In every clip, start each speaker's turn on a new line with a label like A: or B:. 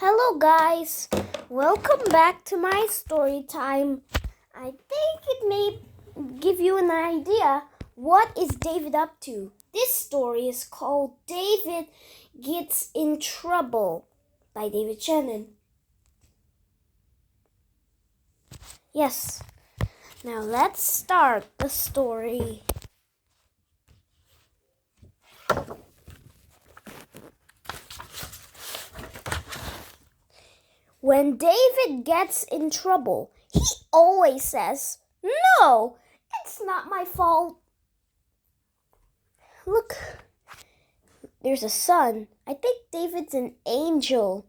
A: Hello guys, welcome back to my story time. I think it may give you an idea what is David up to. This story is called David Gets in Trouble by David Shannon. Yes, now let's start the story. When David gets in trouble, he always says, "No, it's not my fault." Look, there's a sun. I think David's an angel.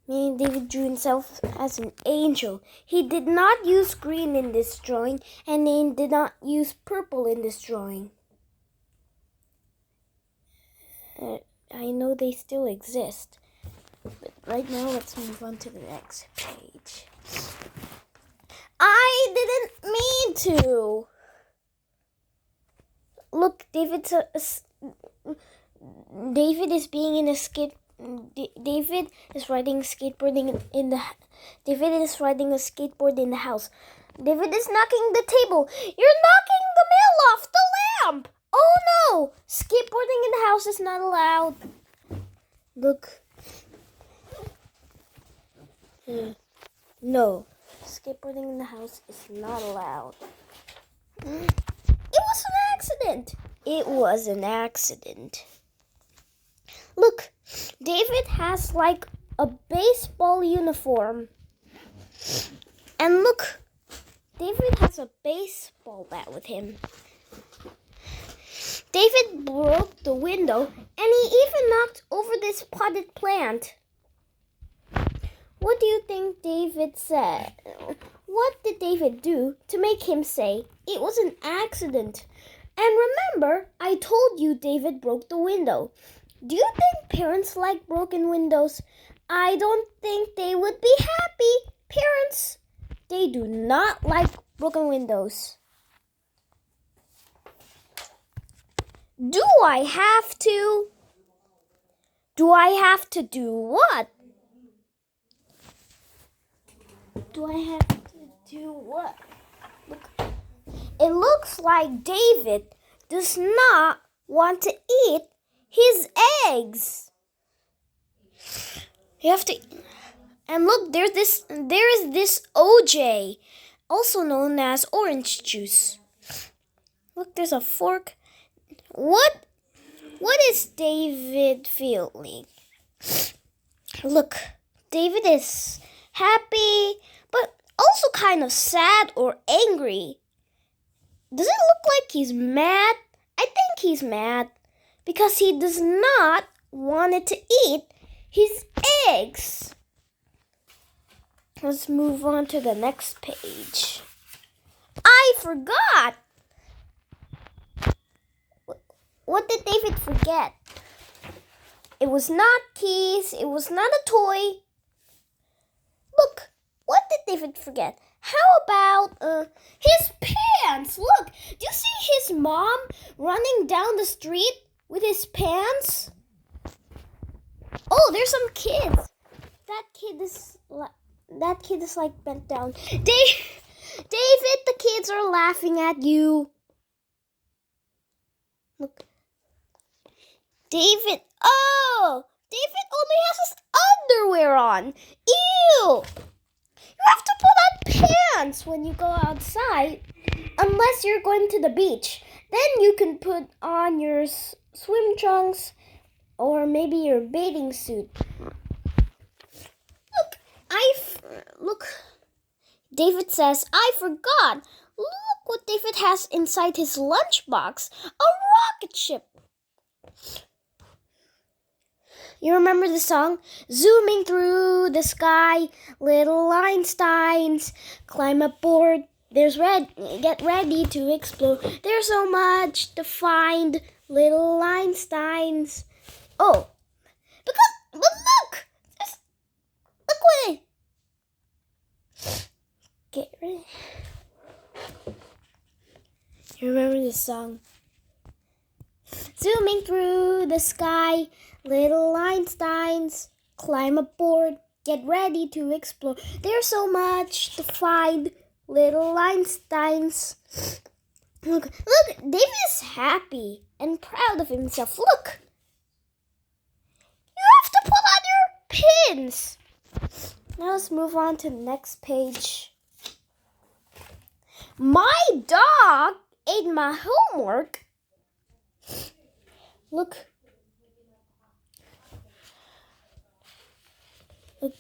A: Meaning David drew himself as an angel. He did not use green in this drawing, and he did not use purple in this drawing. I know they still exist. But right now, let's move on to the next page. I didn't mean to. Look, David is being in a skate. David is riding skateboarding in the. David is riding a skateboard in the house. David is knocking the table. "You're knocking the mail off the lamp!" "Oh no! Skateboarding in the house is not allowed." Look. No, skateboarding in the house is not allowed. It was an accident. It was an accident. Look, David has like a baseball uniform. And look, David has a baseball bat with him. David broke the window and he even knocked over this potted plant. What do you think David said? What did David do to make him say it was an accident? And remember, I told you David broke the window. Do you think parents like broken windows? I don't think they would be happy. Parents, they do not like broken windows. Do I have to? Do I have to do what? Do I have to do what? Look, it looks like David does not want to eat his eggs. You have to. And look, there is this OJ, also known as orange juice. Look, there's a fork. What is David feeling? Look, David is happy, but also kind of sad or angry. Does it look like he's mad? I think he's mad because he does not want to eat his eggs. Let's move on to the next page. I forgot. What did David forget? It was not keys. It was not a toy. Look, what did David forget? How about his pants? Look, do you see his mom running down the street with his pants? Oh, there's some kids. That kid is like bent down. David, the kids are laughing at you. Look. David only has his underwear on. Ew! You have to put on pants when you go outside, unless you're going to the beach. Then you can put on your swim trunks or maybe your bathing suit. Look, David says, "I forgot." Look what David has inside his lunchbox, a rocket ship. You remember the song? Zooming through the sky, little Einsteins, climb aboard. Get ready to explode. There's so much to find, little Einsteins. Oh, but look, look what it. Get ready. You remember the song? Zooming through the sky, little Einsteins, climb aboard. Get ready to explore. There's so much to find, little Einsteins. Look, David is happy and proud of himself. Look, you have to put on your pins. Now let's move on to the next page. My dog ate my homework. Look,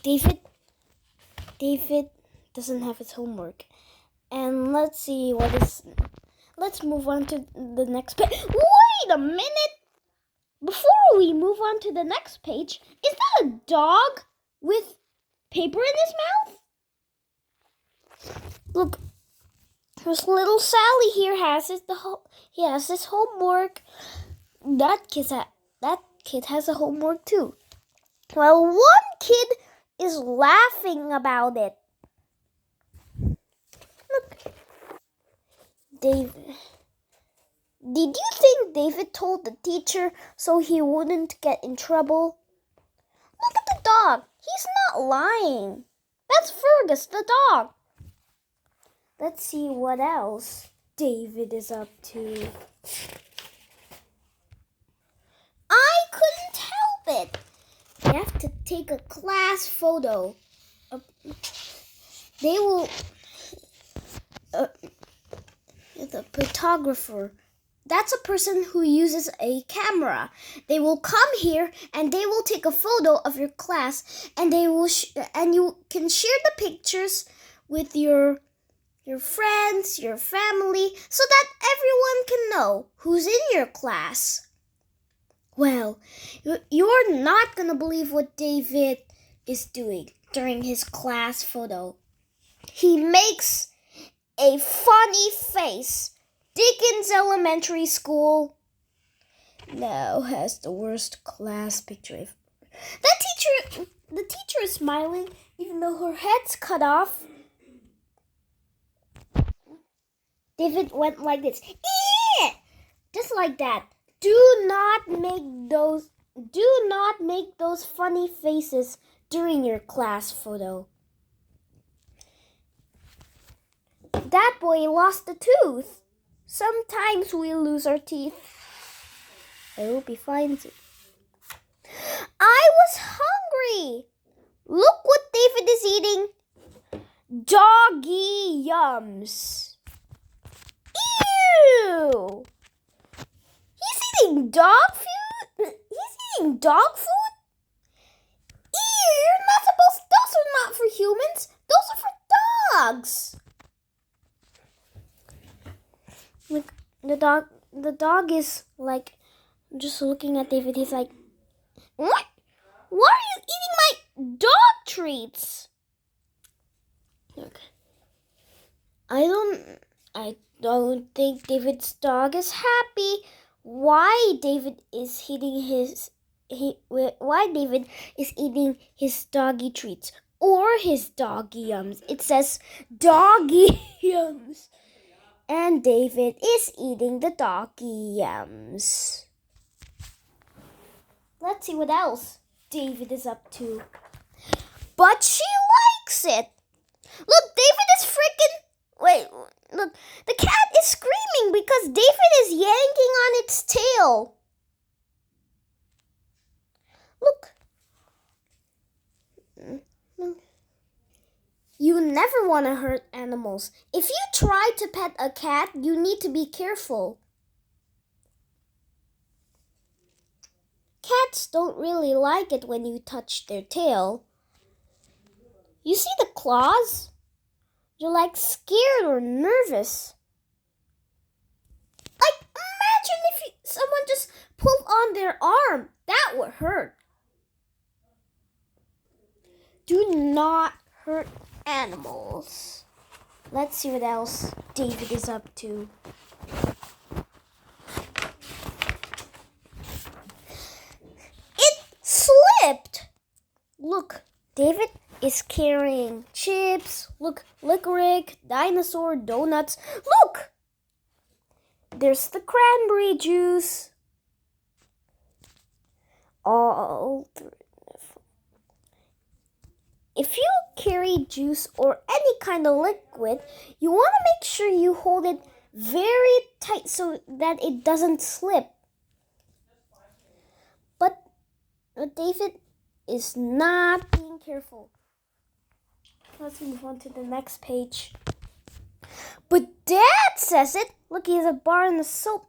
A: David doesn't have his homework. And let's see what is. Let's move on to the next page. Wait a minute! Before we move on to the next page, is that a dog with paper in his mouth? Look, this little Sally here has his homework. That kid has a homework too. Well, one kid is laughing about it. Look, David. Did you think David told the teacher so he wouldn't get in trouble? Look at the dog. He's not lying. That's Fergus, the dog. Let's see what else David is up to. I couldn't help it. You have to take a class photo. They will... the photographer... That's a person who uses a camera. They will come here and they will take a photo of your class, and they will and you can share the pictures with your friends, your family, so that everyone can know who's in your class. Well, you're not gonna believe what David is doing during his class photo. He makes a funny face. Dickens Elementary School now has the worst class picture. The teacher is smiling even though her head's cut off. David went like this. Eeh! Just like that. Do not make those funny faces during your class photo. That boy lost a tooth. Sometimes we lose our teeth. I hope he finds it. I was hungry. Look what David is eating. Doggy yums. Ew! He's eating dog food? Ew! You're not supposed... Those are not for humans. Those are for dogs. Look, the dog is like just looking at David. He's like, what? Why are you eating my dog treats? Look, I don't think David's dog is happy. Why David is eating his doggy treats or his doggy yums? It says doggy yums. And David is eating the doggy yums. Let's see what else David is up to. But she likes it. Look, David is freaking... Wait, look. The cat is screaming because David is yanking on its tail. Look. You never want to hurt animals. If you try to pet a cat, you need to be careful. Cats don't really like it when you touch their tail. You see the claws? You're like scared or nervous. Like, imagine if someone just pulled on their arm. That would hurt. Do not hurt animals. Let's see what else David is up to. It slipped. Look, David is carrying chips. Look, licorice, dinosaur, donuts. Look, there's the cranberry juice. All three. if you carry juice or any kind of liquid, you want to make sure you hold it very tight so that it doesn't slip. But David is not being careful. Let's move on to the next page. But Dad says it. Look, he has a bar in the soap.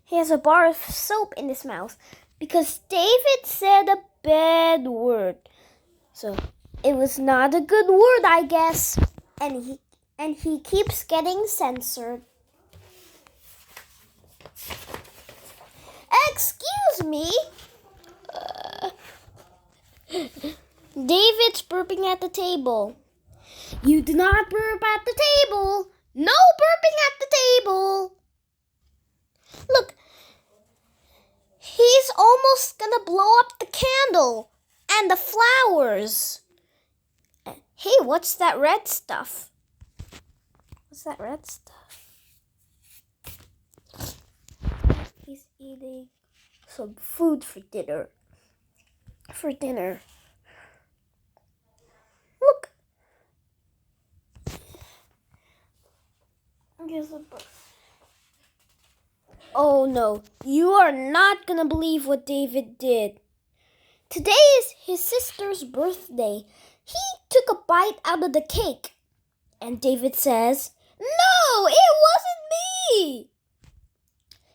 A: He has a bar of soap in his mouth because David said a bad word. So it was not a good word, I guess. And he keeps getting censored. Excuse me. David's burping at the table. You do not burp at the table. No burping at the table. Look, he's almost gonna blow up the candle and the flowers. Hey, what's that red stuff? What's that red stuff? He's eating some food for dinner. Look. Here's a book. Oh no, you are not gonna believe what David did. Today is his sister's birthday. He took a bite out of the cake. And David says, "No, it wasn't me."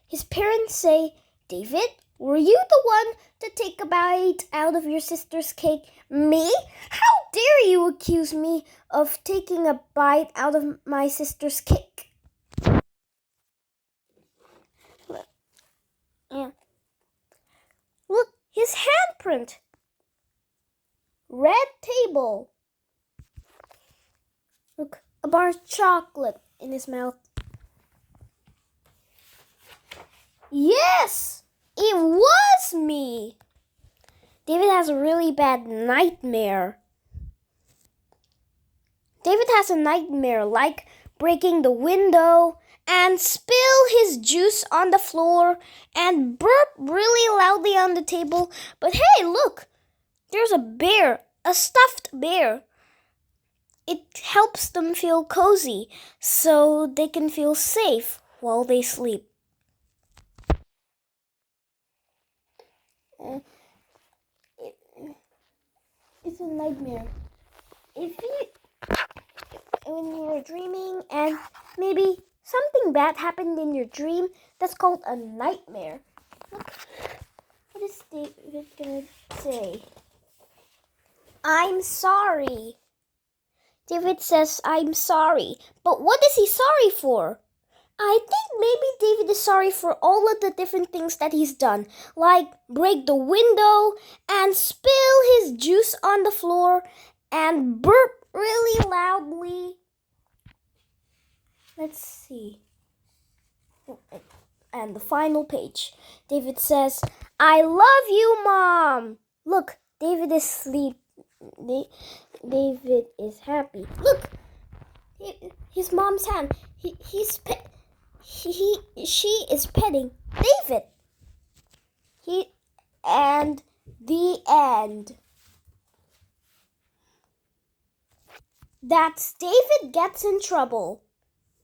A: His parents say, "David, were you the one to take a bite out of your sister's cake?" "Me? How dare you accuse me of taking a bite out of my sister's cake?" Yeah. Look, his handprint. Red table. Look, a bar of chocolate in his mouth. Yes, it was me. David has a really bad nightmare. David has a nightmare like breaking the window and spill his juice on the floor and burp really loudly on the table. But hey, look, there's a bear, a stuffed bear. It helps them feel cozy so they can feel safe while they sleep. It's a nightmare. When you were dreaming and maybe something bad happened in your dream, that's called a nightmare. Look, what is David gonna say? "I'm sorry." David says, "I'm sorry." But what is he sorry for? I think maybe David is sorry for all of the different things that he's done, like break the window and spill his juice on the floor and burp really loudly. Let's see. And the final page. David says, "I love you, Mom." Look, David is asleep. David is happy. Look, his mom's hand. She is petting David. And the end. That's David Gets in Trouble.